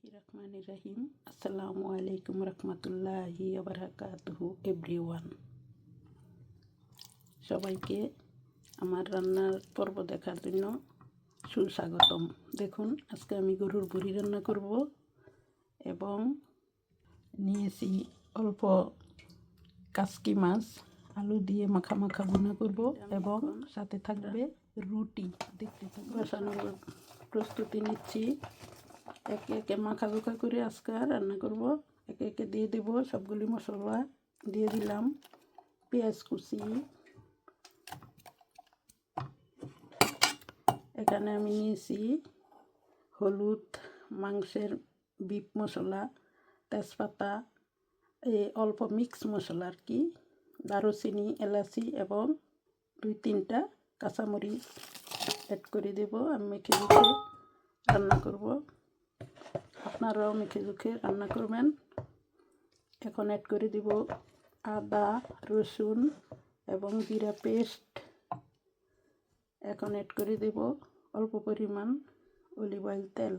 বিসমিল্লাহির রহমানির রহিম। আসসালামু আলাইকুম রহমতুল্লাহি ওয়া বারাকাতুহু এভরিওয়ান। সবাইকে আমার রান্নার পর্ব দেখার জন্য সুস্বাগতম। দেখুন, আজকে আমি গরুর ভুঁড়ি রান্না করব এবং নিয়েছি অল্প কাসকি মাছ, আলু দিয়ে মাখা মাখা ভুনা করব এবং সাথে থাকবে রুটি। দেখতে বসানোর প্রস্তুতি নিচ্ছি। একে একে মাখা জোখা করে আজকে রান্না করব। একে একে দিয়ে দেব সবগুলি মশলা। দিয়ে দিলাম পেঁয়াজ কুচি, এখানে আমি নিয়েছি হলুদ, মাংসের বিফ মশলা, তেজপাতা, এই অল্প মিক্স মশলা আর কি, দারুচিনি, এলাচি এবং 2-3টা কাঁচামরিচ অ্যাড করে দেব। আমি মেখে মেখে রান্না করব, আপনারাও মেখে ঝুঁকে রান্না করবেন। এখন অ্যাড করে দিব আদা, রসুন এবং জিরা পেস্ট। এখন অ্যাড করে দেব অল্প পরিমাণ অলিভ অয়েল তেল।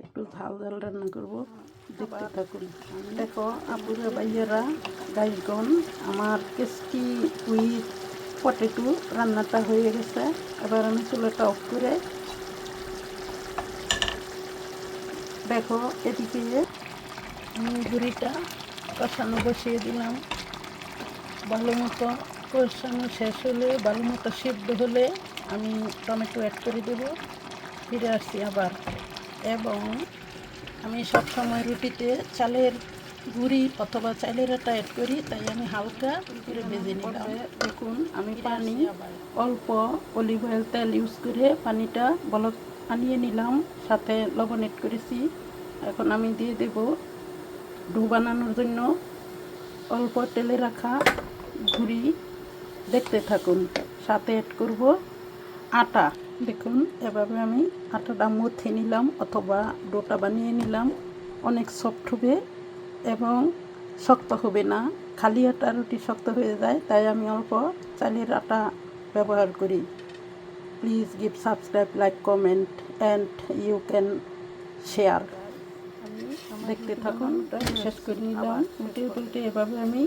একটু ঝাল ঝাল রান্না করব, দেখতে থাকুন। দেখো আপুরা ভাইয়েরা গাইগন, আমার কেসকি উইথ পটেটো রান্নাটা হয়ে গেছে। এবার আমি চুলাটা অফ করে দেখো এদিকে আমি ভুঁড়িটা কষানো বসিয়ে দিলাম। ভালো মতো কষানো শেষ হলে, ভালো মতো সিদ্ধ হলে আমি টমেটো অ্যাড করে দেবো। ফিরে আসছি আবার। এবং আমি সবসময় রুটিতে চালের গুঁড়ি অথবা চালের আটা অ্যাড করি, তাই আমি হালকা করে ভেজে নিলাম। দেখুন, আমি পানি অল্প অলিভ অয়েল তেল ইউজ করে পানিটা বলক আনিয়ে নিলাম, সাথে লবণ অ্যাড করেছি। এখন আমি দিয়ে দেব ডো বানানোর জন্য অল্প তেলে রাখা ভুঁড়ি। দেখতে থাকুন। সাথে অ্যাড করব আটা। দেখুন, এভাবে আমি আটাটা মথে নিলাম অথবা ডোটা বানিয়ে নিলাম। অনেক সফট হবে এবং শক্ত হবে না। খালি আটা রুটি শক্ত হয়ে যায়, তাই আমি অল্প চালের আটা ব্যবহার করি। Please give subscribe, like, comment and you can share. দেখতে থাকুন। শেষ করে নিলাম। উল্টে উল্টে এভাবে আমি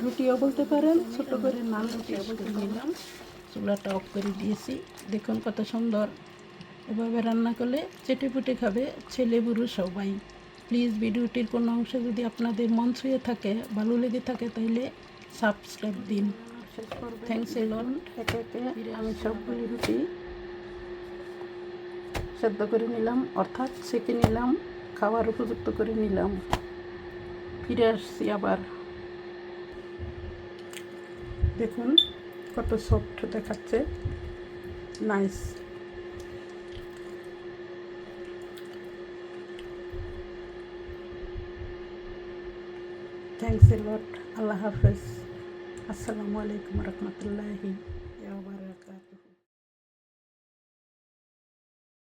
রুটিও বলতে পারেন, ছোটো করে নান রুটিও বলতে নিলাম। চুলাটা অফ করে দিয়েছি। দেখুন কত সুন্দর। এভাবে রান্না করলে চেটে পুটে খাবে ছেলে বুড়ো সবাই। প্লিজ ভিডিওটির কোনো অংশ যদি আপনাদের মন ছুঁয়ে থাকে, ভালো লেগে থাকে, তাহলে সাবস্ক্রাইব দিন। থ্যাংকস এ লট। একে একে আমি সবগুলি রুটি সেদ্ধ করে নিলাম, অর্থাৎ সেঁকে নিলাম, খাওয়ার উপযুক্ত করে নিলাম। ফিরে আসছি আবার। দেখুন কত সফট দেখাচ্ছে, নাইস। থ্যাংকস এ লট। আল্লাহ হাফেজ। আসসালামু আলাইকুম রহমতুল্লাহি।